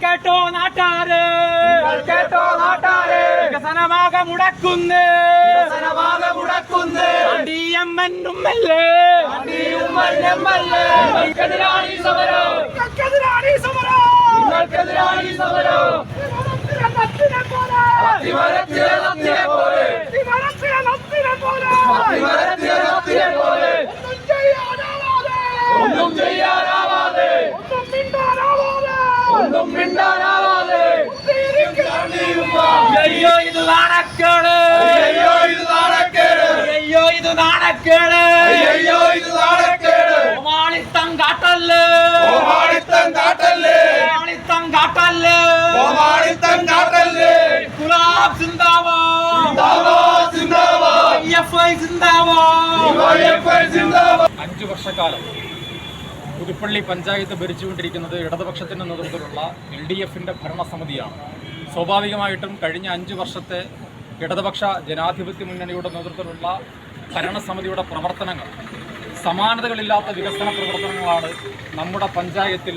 കേട്ടോ നാട്ടാരെ, വികസനമാകെ മുടക്കുന്നേ, ഒന്നും ചെയ്യാനാവാതെ ഒന്നും മിണ്ടാനാവാതെ അയ്യോ ഇത് നാണക്കേട്, അയ്യോ ഇത് നാണക്കേട്, അയ്യോ ഇത് നാണക്കേട്, അയ്യോ ഇത് നാണക്കേട്. ഓമാളിത്തം കാട്ടല്ലേ, ഓമാളിത്തം കാട്ടല്ലേ, ഓമാളിത്തം കാട്ടല്ലേ, ഓമാളിത്തം കാട്ടല്ലേ. ഗുലാബ് സിന്ദാബാദ്, സിന്ദാബാദ് സിന്ദാബാദ്, DYFI സിന്ദാബാദ്. DYFI സിന്ദാബാദ്. 5 വർഷക്കാലം പുതുപ്പള്ളി പഞ്ചായത്ത് ഭരിച്ചുകൊണ്ടിരിക്കുന്നത് ഇടതുപക്ഷത്തിൻ്റെ നേതൃത്വത്തിലുള്ള LDFിൻ്റെ ഭരണസമിതിയാണ്. സ്വാഭാവികമായിട്ടും കഴിഞ്ഞ 5 വർഷത്തെ ഇടതുപക്ഷ ജനാധിപത്യ മുന്നണിയുടെ നേതൃത്വത്തിലുള്ള ഭരണസമിതിയുടെ പ്രവർത്തനങ്ങൾ, സമാനതകളില്ലാത്ത വികസന പ്രവർത്തനങ്ങളാണ് നമ്മുടെ പഞ്ചായത്തിൽ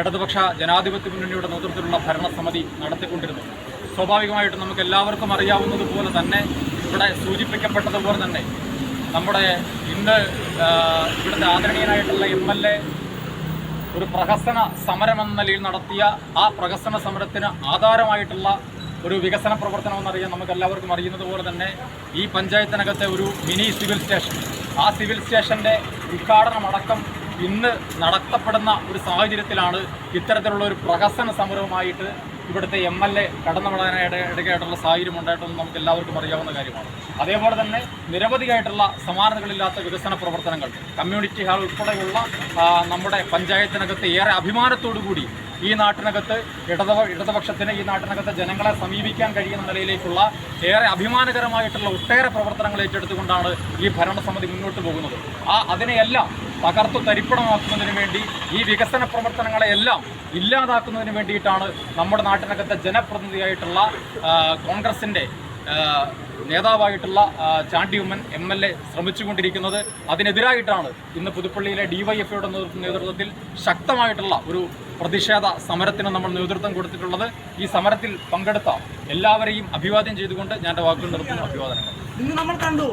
ഇടതുപക്ഷ ജനാധിപത്യ മുന്നണിയുടെ നേതൃത്വത്തിലുള്ള ഭരണസമിതി നടത്തിക്കൊണ്ടിരുന്നത്. സ്വാഭാവികമായിട്ടും നമുക്ക് എല്ലാവർക്കും അറിയാവുന്നതുപോലെ തന്നെ, ഇവിടെ സൂചിപ്പിക്കപ്പെട്ടതുപോലെ തന്നെ, നമ്മുടെ ഇന്ന് ഇവിടുത്തെ ആദരണീയനായിട്ടുള്ള MLA ഒരു പ്രഹസന സമരമെന്ന നിലയിൽ നടത്തിയ ആ പ്രഹസന സമരത്തിന് ആധാരമായിട്ടുള്ള ഒരു വികസന പ്രവർത്തനം എന്നറിയാൻ നമുക്ക് എല്ലാവർക്കും അറിയുന്നത് പോലെ തന്നെ ഈ പഞ്ചായത്തിനകത്തെ ഒരു മിനി സിവിൽ സ്റ്റേഷൻ, ആ സിവിൽ സ്റ്റേഷൻ്റെ ഉദ്ഘാടനമടക്കം ഇന്ന് നടത്തപ്പെടുന്ന ഒരു സാഹചര്യത്തിലാണ് ഇത്തരത്തിലുള്ള ഒരു പ്രഹസന സമരവുമായിട്ട് ഇവിടുത്തെ MLA കടന്നുവിടാനായിട്ടുള്ള സാഹചര്യം ഉണ്ടായിട്ടെന്ന് നമുക്ക് എല്ലാവർക്കും അറിയാവുന്ന കാര്യമാണ്. അതേപോലെ തന്നെ നിരവധിയായിട്ടുള്ള സമാനതകളില്ലാത്ത വികസന പ്രവർത്തനങ്ങൾ, കമ്മ്യൂണിറ്റി ഹാൾ ഉൾപ്പെടെയുള്ള നമ്മുടെ പഞ്ചായത്തിനകത്ത് ഏറെ അഭിമാനത്തോടു കൂടി ഈ നാട്ടിനകത്ത് ഇടതുപക്ഷത്തിന് ഈ നാട്ടിനകത്ത് ജനങ്ങളെ സമീപിക്കാൻ കഴിയുന്ന നിലയിലേക്കുള്ള ഏറെ അഭിമാനകരമായിട്ടുള്ള ഒട്ടേറെ പ്രവർത്തനങ്ങൾ ഏറ്റെടുത്തുകൊണ്ടാണ് ഈ ഭരണസമിതി മുന്നോട്ട് പോകുന്നത്. അതിനെയെല്ലാം തകർത്തു തരിപ്പണമാക്കുന്നതിന് വേണ്ടി, ഈ വികസന പ്രവർത്തനങ്ങളെയെല്ലാം ഇല്ലാതാക്കുന്നതിന് വേണ്ടിയിട്ടാണ് നമ്മുടെ നാട്ടിനകത്തെ ജനപ്രതിനിധിയായിട്ടുള്ള കോൺഗ്രസിൻ്റെ നേതാവായിട്ടുള്ള ചാണ്ടി ഉമ്മൻ MLA ശ്രമിച്ചുകൊണ്ടിരിക്കുന്നത്. അതിനെതിരായിട്ടാണ് ഇന്ന് പുതുപ്പള്ളിയിലെ DYFIയുടെ നേതൃത്വത്തിൽ ശക്തമായിട്ടുള്ള ഒരു പ്രതിഷേധ സമരത്തിന് നമ്മൾ നേതൃത്വം കൊടുത്തിട്ടുള്ളത്. ഈ സമരത്തിൽ പങ്കെടുത്ത എല്ലാവരെയും അഭിവാദ്യം ചെയ്തുകൊണ്ട് ഞാൻ എൻ്റെ വാക്കുകൾ നിർത്തുന്നു. അഭിവാദനങ്ങൾ. ഇന്ന് നമ്മൾ കണ്ടു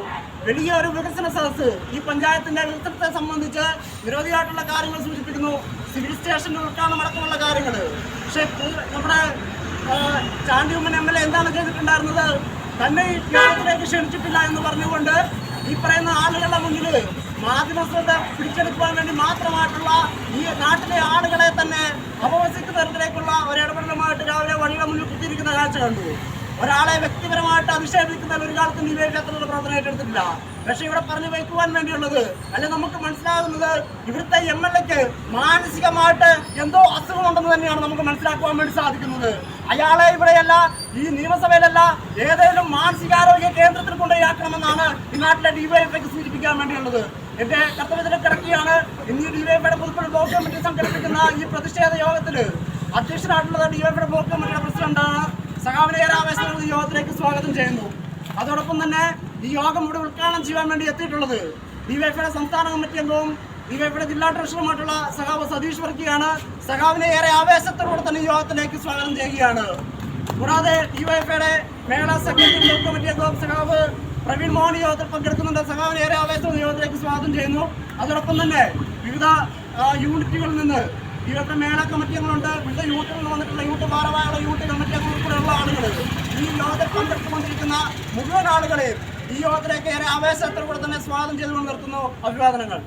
വലിയ ഒരു വികസന സദസ്സ് ഈ പഞ്ചായത്തിന്റെ വികസനത്തെ സംബന്ധിച്ച് നിരവധിയായിട്ടുള്ള കാര്യങ്ങൾ സൂചിപ്പിക്കുന്നു. സിവിൽ സ്റ്റേഷന്റെ ഉദ്ഘാടനം അടക്കമുള്ള കാര്യങ്ങൾ. പക്ഷേ നമ്മുടെ ചാണ്ടി ഉമ്മൻ MLA എന്താണ് ചെയ്തിട്ടുണ്ടായിരുന്നത്? തന്നെ ഈ യോഗത്തിലേക്ക് ക്ഷണിച്ചിട്ടില്ല എന്ന് പറഞ്ഞുകൊണ്ട് ഈ പറയുന്ന ആളുകളുടെ മുന്നിൽ മാധ്യമശ്രദ്ധ പിടിച്ചെടുക്കുവാൻ വേണ്ടി മാത്രമായിട്ടുള്ള ഈ നാട്ടിലെ ആളുകളെ തന്നെ അപവസിക്കുന്ന തരത്തിലേക്കുള്ള ഒരു ഇടപെടലുമായിട്ട് രാവിലെ വഴിയുടെ മുന്നിൽ കുത്തിയിരിക്കുന്ന കാഴ്ച കണ്ടു. ഒരാളെ വ്യക്തിപരമായിട്ട് അധിക്ഷേപിക്കുന്ന ഒരു കാലത്ത് നിവേദനത്തിലുള്ള പ്രവർത്തനം ഏറ്റെടുത്തിട്ടില്ല. പക്ഷെ ഇവിടെ പറഞ്ഞു വയ്ക്കുവാൻ വേണ്ടിയുള്ളത്, അല്ലെ നമുക്ക് മനസ്സിലാകുന്നത്, ഇവിടുത്തെ MLAക്ക് മാനസികമായിട്ട് എന്തോ അസുഖമുണ്ടെന്ന് തന്നെയാണ് നമുക്ക് മനസ്സിലാക്കുവാൻ വേണ്ടി സാധിക്കുന്നത്. അയാളെ ഇവിടെയല്ല, ഈ നിയമസഭയിലല്ല, ഏതെങ്കിലും മാനസികാരോഗ്യ കേന്ദ്രത്തിൽ കൊണ്ടുപോയാക്കണമെന്നാണ് ഈ നാട്ടിലെ DYFIക്ക് സൂചിപ്പിക്കാൻ വേണ്ടിയുള്ളത്. എന്റെ കർത്തവ്യത്തിൽ കിടക്കുകയാണ്. ഇന്ന് DYFIയുടെ പുതുപ്പള്ളി ബ്ലോക്ക് കമ്മിറ്റി സംഘടിപ്പിക്കുന്ന ഈ പ്രതിഷേധ യോഗത്തിൽ അധ്യക്ഷനായിട്ടുള്ളത് DYFIയുടെ ബ്ലോക്ക് കമ്മിറ്റിയുടെ പ്രസിഡന്റാണ്. സഖാവിനെ ആവേശം യോഗത്തിലേക്ക് സ്വാഗതം ചെയ്യുന്നു. അതോടൊപ്പം തന്നെ ഈ യോഗം ഇവിടെ ഉദ്ഘാടനം ചെയ്യാൻ വേണ്ടി എത്തിയിട്ടുള്ളത് DYFIയുടെ സംസ്ഥാന കമ്മിറ്റി അംഗവും DYFIയുടെ ജില്ലാ ട്രഷററുമായിട്ടുള്ള സഖാവ് സതീഷ് വർക്കിയാണ്. സഖാവിനെ ഏറെ ആവേശത്തോടെ തന്നെ ഈ യോഗത്തിലേക്ക് സ്വാഗതം ചെയ്യുകയാണ്. കൂടാതെ DYFIയുടെ മേഖലാ സെക്രട്ടറി ബ്ലോക്ക് കമ്മിറ്റി അംഗവും സഖാവ് പ്രവീൺ മോഹൻ യോഗത്തിൽ പങ്കെടുക്കുന്നുണ്ട്. സഖാവിനെ ഏറെ ആവേശത്തോടെ യോഗത്തിലേക്ക് സ്വാഗതം ചെയ്യുന്നു. അതോടൊപ്പം തന്നെ വിവിധ യൂണിറ്റുകളിൽ നിന്ന് DYFIയുടെ മേഖലാ കമ്മിറ്റി അംഗങ്ങളുണ്ട്. വിവിധ യൂണിറ്റുകളിൽ നിന്ന് വന്നിട്ടുള്ള യൂണിറ്റ് ഭാരവാഹികളുടെ യൂണിറ്റ് കമ്മിറ്റി അംഗങ്ങൾ ഉൾപ്പെടെയുള്ള ആളുകൾ, ഈ യോഗത്തിൽ പങ്കെടുത്തുകൊണ്ടിരിക്കുന്ന മുഴുവൻ ആളുകളെയും ഈ യോഗത്തിലേക്ക് ഏറെ ആവേശത്തോടെ തന്നെ സ്വാഗതം ചെയ്തുകൊണ്ട് നിർത്തുന്നു. അഭിവാദനങ്ങൾ.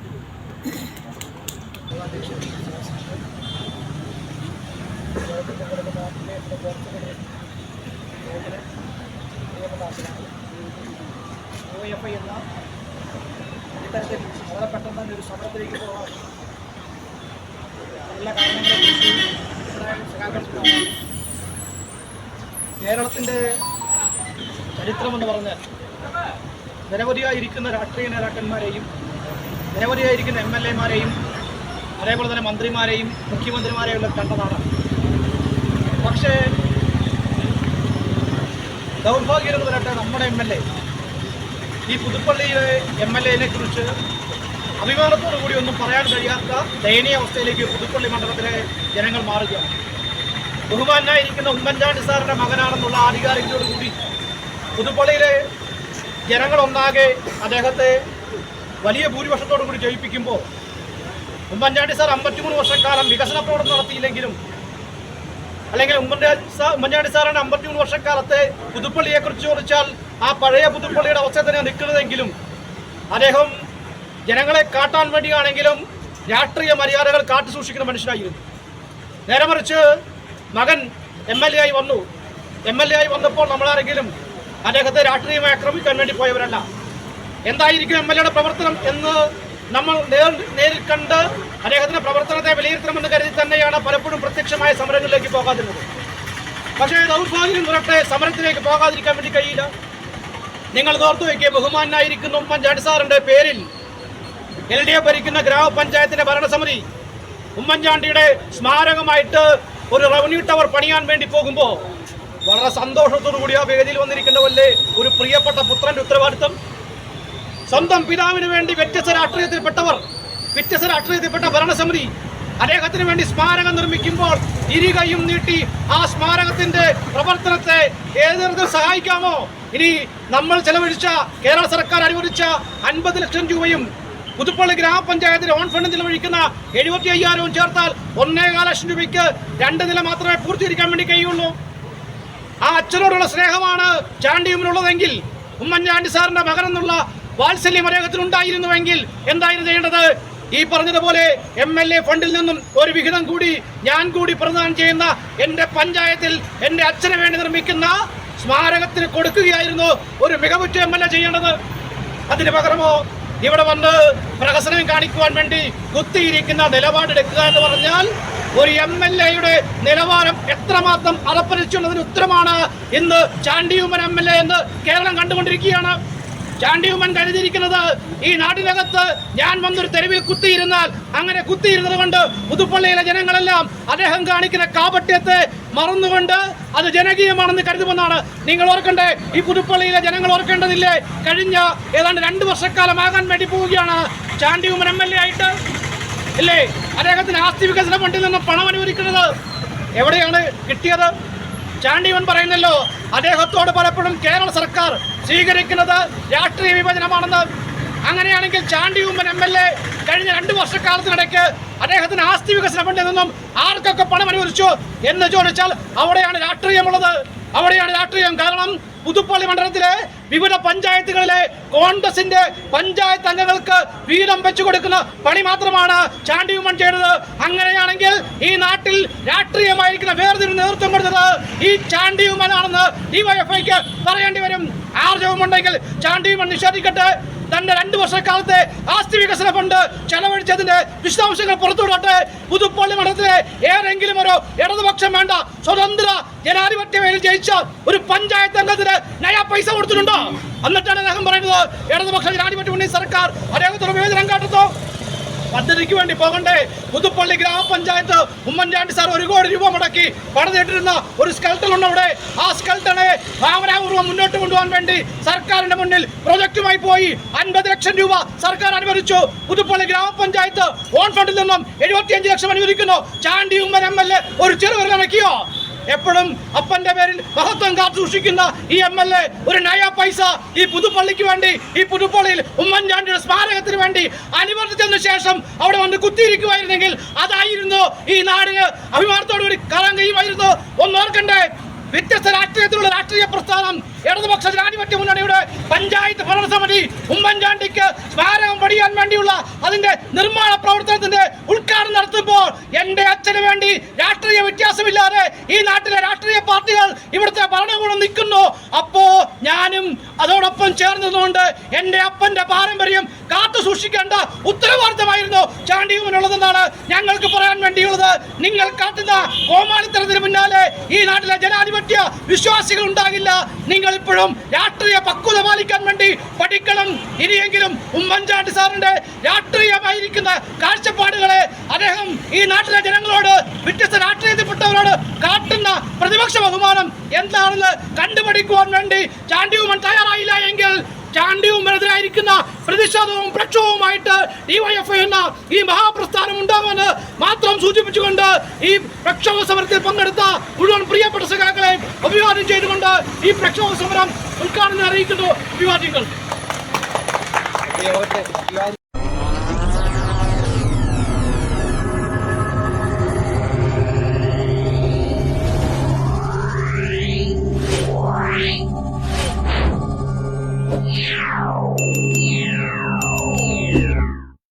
DYFI എന്ന ഇത്തരത്തിൽ വളരെ പെട്ടെന്ന് തന്നെ ഒരു സമരത്തിലേക്ക് പോകാൻ എല്ലാ കാരണങ്ങളെക്കുറിച്ച് കേരളത്തിൻ്റെ ചരിത്രമെന്ന് പറഞ്ഞാൽ നിരവധിയായിരിക്കുന്ന രാഷ്ട്രീയ നേതാക്കന്മാരെയും നിരവധിയായിരിക്കുന്ന MLA-മാരെയും അതേപോലെ തന്നെ മന്ത്രിമാരെയും മുഖ്യമന്ത്രിമാരെയും എല്ലാം കണ്ടതാണ്. പക്ഷേ ദൗർഭാഗ്യം എന്ന് പറയട്ടെ, നമ്മുടെ MLA ഈ പുതുപ്പള്ളിയിലെ MLA-നെ കുറിച്ച് അഭിമാനത്തോടു കൂടി ഒന്നും പറയാൻ കഴിയാത്ത ദയനീയ അവസ്ഥയിലേക്ക് പുതുപ്പള്ളി മണ്ഡലത്തിലെ ജനങ്ങൾ മാറുകയാണ്. ബഹുമാനായിരിക്കുന്ന ഉമ്മൻചാണ്ടി സാറിൻ്റെ മകനാണെന്നുള്ള ആധികാരികതയോടുകൂടി പുതുപ്പള്ളിയിലെ ജനങ്ങളൊന്നാകെ അദ്ദേഹത്തെ വലിയ ഭൂരിപക്ഷത്തോടു കൂടി ജയിപ്പിക്കുമ്പോൾ ഉമ്മൻചാണ്ടി സാർ 53 വർഷക്കാലം വികസന പ്രവർത്തനം നടത്തിയില്ലെങ്കിലും, അല്ലെങ്കിൽ ഉമ്മൻചാണ്ടി സാറിന് 53 വർഷക്കാലത്തെ പുതുപ്പള്ളിയെക്കുറിച്ച് ചോദിച്ചാൽ ആ പഴയ പുതുപ്പള്ളിയുടെ അവസ്ഥ തന്നെ നിൽക്കുന്നതെങ്കിലും അദ്ദേഹം ജനങ്ങളെ കാട്ടാൻ വേണ്ടിയാണെങ്കിലും രാഷ്ട്രീയ മര്യാദകൾ കാത്തു സൂക്ഷിക്കുന്ന മനുഷ്യനായിരുന്നു. നേരെ മറിച്ച് മകൻ MLA ആയി വന്നു. MLA ആയി വന്നപ്പോൾ നമ്മളാരെങ്കിലും അദ്ദേഹത്തെ രാഷ്ട്രീയമായി ആക്രമിക്കാൻ വേണ്ടി പോയവരല്ല. എന്തായിരിക്കും MLA-യുടെ പ്രവർത്തനം എന്ന് നമ്മൾ നേരിൽ കണ്ട് അദ്ദേഹത്തിന്റെ പ്രവർത്തനത്തെ വിലയിരുത്തണമെന്ന് കരുതി തന്നെയാണ് പലപ്പോഴും പ്രത്യക്ഷമായ സമരങ്ങളിലേക്ക് പോകാതിരുന്നത്. പക്ഷേ ദൗർഭാഗ്യം നിറട്ടെ, സമരത്തിലേക്ക് പോകാതിരിക്കാൻ വേണ്ടി കഴിയില്ല. നിങ്ങൾ ഓർത്തു വയ്ക്കുക, ബഹുമാനായിരിക്കുന്ന ഉമ്മൻചാണ്ടി സാറിന്റെ പേരിൽ LDF ഭരിക്കുന്ന ഗ്രാമപഞ്ചായത്തിന്റെ ഭരണസമിതി ഉമ്മൻചാണ്ടിയുടെ സ്മാരകമായിട്ട് ഒരു റവന്യൂ ടവർ പണിയാൻ വേണ്ടി പോകുമ്പോൾ വളരെ സന്തോഷത്തോടു കൂടി ആ വേദിയിൽ വന്നിരിക്കേണ്ടവല്ലേ ഒരു പ്രിയപ്പെട്ട പുത്രന്റെ ഉത്തരവാദിത്തം. സ്വന്തം പിതാവിന് വേണ്ടി വ്യത്യസ്ത രാഷ്ട്രീയത്തിൽപ്പെട്ട ഭരണസമിതി അദ്ദേഹത്തിന് വേണ്ടി സ്മാരകം നിർമ്മിക്കുമ്പോൾ ഇരുകൈയും നീട്ടി ആ സ്മാരകത്തിന്റെ പ്രവർത്തനത്തെ ഏത് തരത്തിൽ സഹായിക്കാമോ? ഇനി നമ്മൾ ചെലവഴിച്ച കേരള സർക്കാർ അനുവദിച്ച 50 ലക്ഷം രൂപയും പുതുപ്പള്ളി ഗ്രാമപഞ്ചായത്തിന് ഓൺ ഫണ്ട് ചെലവഴിക്കുന്ന 75,000 ചേർത്താൽ 1.25 ലക്ഷം രൂപയ്ക്ക് 2 നില മാത്രമേ പൂർത്തീകരിക്കാൻ വേണ്ടി കഴിയുള്ളൂ. ആ അച്ഛനോടുള്ള സ്നേഹമാണ് ചാണ്ടിയുമിനുള്ളതെങ്കിൽ, ഉമ്മൻചാണ്ടി സാറിന്റെ മകനെന്നുള്ള വാത്സല്യം അദ്ദേഹത്തിന് ഉണ്ടായിരുന്നുവെങ്കിൽ എന്തായിരുന്നു ചെയ്യേണ്ടത്? ഈ പറഞ്ഞതുപോലെ MLA ഫണ്ടിൽ നിന്നും ഒരു വിഹിതം കൂടി ഞാൻ കൂടി പ്രദാനം ചെയ്യുന്ന എൻ്റെ പഞ്ചായത്തിൽ എൻ്റെ അച്ഛന് വേണ്ടി നിർമ്മിക്കുന്ന സ്മാരകത്തിന് കൊടുക്കുകയായിരുന്നു ഒരു മികവുറ്റ MLA ചെയ്യേണ്ടത്. അതിന് പകരമോ ഇവിടെ വന്ന് പ്രഹസനം കാണിക്കുവാൻ വേണ്ടി കുത്തിയിരിക്കുന്ന നിലപാടെടുക്കുക എന്ന് പറഞ്ഞാൽ ഒരു MLA-യുടെ നിലവാരം എത്രമാത്രം അറപ്പരിച്ചുള്ളതിന് ഉത്തരമാണ് ഇന്ന് ചാണ്ടിയുമ്മൻ MLA എന്ന് കേരളം കണ്ടുകൊണ്ടിരിക്കുകയാണ്. ചാണ്ടിയുമ്മൻ കരുതിയിരിക്കുന്നത് ഈ നാട്ടിനകത്ത് ഞാൻ വന്നൊരു തെരുവിൽ കുത്തിയിരുന്നാൽ അങ്ങനെ കുത്തിയിരുന്നത് കൊണ്ട് പുതുപ്പള്ളിയിലെ ജനങ്ങളെല്ലാം അദ്ദേഹം കാണിക്കുന്ന കാപട്യത്തെ മറന്നുകൊണ്ട് അത് ജനകീയമാണെന്ന് കരുതുമെന്നാണ്. നിങ്ങൾ ഓർക്കണ്ടേ, ഈ പുതുപ്പള്ളിയിലെ ജനങ്ങൾ ഓർക്കേണ്ടതില്ലേ, കഴിഞ്ഞ ഏതാണ്ട് 2 വർഷക്കാലമാകാൻ വേണ്ടി പോവുകയാണ് ചാണ്ടിയുമ്മൻ MLA ആയിട്ട് ഇല്ലേ? അദ്ദേഹത്തിന് ആസ്തി വികസന ഫണ്ടിൽ നിന്നും പണം അനുവദിക്കുന്നത് എവിടെയാണ് കിട്ടിയത്? ചാണ്ടിയുമ്മൻ പറയുന്നല്ലോ അദ്ദേഹത്തോട് പലപ്പോഴും കേരള സർക്കാർ സ്വീകരിക്കുന്നത് രാഷ്ട്രീയ വിഭജനമാണെന്ന്. അങ്ങനെയാണെങ്കിൽ ചാണ്ടിയുമ്മൻ MLA കഴിഞ്ഞ 2 വർഷക്കാലത്തിനിടയ്ക്ക് അദ്ദേഹത്തിന് ആസ്തി വികസന ഫണ്ടിൽ നിന്നും ആർക്കൊക്കെ പണം അനുവദിച്ചു എന്ന് ചോദിച്ചാൽ അവിടെയാണ് രാഷ്ട്രീയമുള്ളത്, അവിടെയാണ് രാഷ്ട്രീയം. കാരണം പുതുപ്പള്ളി മണ്ഡലത്തിലെ വിവിധ പഞ്ചായത്തുകളിലെ കോൺഗ്രസിന്റെ പഞ്ചായത്ത് അംഗങ്ങൾക്ക് വീതം വെച്ചു കൊടുക്കുന്ന പണി മാത്രമാണ് ചാണ്ടിയുമ്മൻ ചെയ്തത്. അങ്ങനെയാണെങ്കിൽ ഈ നാട്ടിൽ രാഷ്ട്രീയമായിരിക്കുന്ന വേർതിരിവ് നേതൃത്വം കൊടുത്തത് ഈ ചാണ്ടിയുമ്മനാണെന്ന് DYFIക്ക് പറയേണ്ടി വരും. ആർജവമുണ്ടെങ്കിൽ ചാണ്ടിയുമ്മൻ നിഷേധിക്കട്ടെ. തന്റെ 2 വർഷക്കാലത്തെ ആസ്തി വികസന ഫണ്ട് ചെലവഴിച്ചതിന്റെ വിശദാംശങ്ങൾ പുറത്തുവിടട്ടെ. പുതുപ്പള്ളി മണ്ഡലത്തിലെ ഏതെങ്കിലും ഒരു ഇടതുപക്ഷം വേണ്ട സ്വതന്ത്ര ജനാധിപത്യ വേദിയിൽ ജയിച്ച ഒരു പഞ്ചായത്ത് അംഗത്തിന് നയാ പൈസ കൊടുത്തിട്ടുണ്ടോ? എന്നിട്ടാണ് അദ്ദേഹം പറയുന്നത് ഇടതുപക്ഷ ജനാധിപത്യ മുന്നണി സർക്കാർ അദ്ദേഹത്തിന് വിവേചനം കാട്ടുന്നു. പദ്ധതിക്ക് വേണ്ടി പോകണ്ടേ? പുതുപ്പള്ളി ഗ്രാമപഞ്ചായത്ത് ഉമ്മൻചാണ്ടി സാർ 1 കോടി രൂപ മുടക്കി പണിതിട്ടിരുന്ന ഒരു സ്കെൽട്ടൺ ഉണ്ട് അവിടെ. ആ സ്കെൽട്ടണെ ഭാവനാപൂർവ്വം മുന്നോട്ട് കൊണ്ടുപോകാൻ വേണ്ടി സർക്കാരിന്റെ മുന്നിൽ പ്രൊജക്റ്റുമായി പോയി 50 ലക്ഷം രൂപ സർക്കാർ അനുവദിച്ചു. പുതുപ്പള്ളി ഗ്രാമപഞ്ചായത്ത് ഓൺ ഫണ്ടിൽ നിന്നും 75 ലക്ഷം അനുവദിക്കുന്നു. ചാണ്ടിയുമ്മൻ MLA ഒരു ചെറുവിരലനക്കിയോ? എപ്പോഴും അപ്പന്റെ പേരിൽ മഹത്വം കാത്തു സൂക്ഷിക്കുന്ന ഈ MLA ഒരു നയ പൈസ ഈ പുതുപ്പള്ളിക്ക് വേണ്ടി, ഈ പുതുപ്പള്ളിയിൽ ഉമ്മൻചാണ്ടിയുടെ സ്മാരകത്തിന് വേണ്ടി അനുവർത്തിച്ചതിന് ശേഷം അവിടെ വന്ന് കുത്തിയിരിക്കുമായിരുന്നെങ്കിൽ അതായിരുന്നു ഈ നാടിന് അഭിമാനത്തോടുകൂടി കാണാൻ കഴിയുമായിരുന്നു. ഒന്നോർക്കണ്ടേ, വ്യത്യസ്ത രാഷ്ട്രീയത്തിലുള്ള രാഷ്ട്രീയ പ്രസ്ഥാനം ഇടതുപക്ഷ ജനാധിപത്യ മുന്നണിയുടെ പഞ്ചായത്ത് ഭരണസമിതി ഉമ്മൻചാണ്ടിക്ക് സ്മാരകം പണിയാൻ വേണ്ടിയുള്ള അതിന്റെ നിർമ്മാണ പ്രവർത്തനത്തിന്റെ ഉദ്ഘാടനം നടത്തുമ്പോൾ എൻ്റെ അച്ഛന് വേണ്ടി രാഷ്ട്രീയ വ്യത്യാസമില്ലാതെ ഈ നാട്ടിലെ രാഷ്ട്രീയ പാർട്ടികൾ ഇവിടുത്തെ ഭരണകൂടം നിൽക്കുന്നു. അപ്പോ ഞാനും അതോടൊപ്പം ചേർന്നതുകൊണ്ട് എൻ്റെ അപ്പന്റെ പാരമ്പര്യം കാത്തു സൂക്ഷിക്കേണ്ട ഉത്തരവാദിത്തമായിരുന്നു ചാണ്ടിയുമ്മനുള്ളതെന്നാണ് ഞങ്ങൾക്ക് പറയാൻ വേണ്ടിയുള്ളത്. നിങ്ങൾ കാട്ടുന്ന കോമാളിത്തരത്തിന് പിന്നാലെ ഈ നാട്ടിലെ ജനാധിപത്യ വിശ്വാസികൾ ഉണ്ടാകില്ല. നിങ്ങൾ ഇപ്പോഴും രാഷ്ട്രീയ പക്വത പാലിക്കാൻ വേണ്ടി ചിന്തിക്കണം. ഇനിയെങ്കിലും ഉമ്മൻചാണ്ടി സാറിന്റെ രാഷ്ട്രീയമായിരിക്കുന്ന കാഴ്ചപ്പാടുകളെ അദ്ദേഹം ഈ നാട്ടിലെ ജനങ്ങളോട്, വ്യത്യസ്ത രാഷ്ട്രീയത്തിൽപ്പെട്ടവരോട് കാട്ടുന്ന പ്രതിപക്ഷ ബഹുമാനം എന്താണെന്ന് കണ്ടുപിടിക്കുവാൻ വേണ്ടി ചാണ്ടി ഉമ്മൻ തയ്യാറായില്ല എങ്കിൽ ചാണ്ടി ഉമ്മനെതിരായിരിക്കുന്ന പ്രതിഷേധവും പ്രക്ഷോഭവുമായിട്ട് ഡിവൈഎഫ്ഐ എന്ന ഈ മഹാപ്രസ്ഥാനം ഉണ്ടാകുമെന്ന് മാത്രം സൂചിപ്പിച്ചുകൊണ്ട് ഈ പ്രക്ഷോഭ സമരത്തിൽ പങ്കെടുത്ത മുഴുവൻ പ്രിയപ്പെട്ട സഖാക്കളെ അഭിവാദ്യം ചെയ്തുകൊണ്ട് ഈ പ്രക്ഷോഭ സമരം ഉദ്ഘാടനം അറിയിക്കുന്നു. അഭിവാദ്യങ്ങൾ.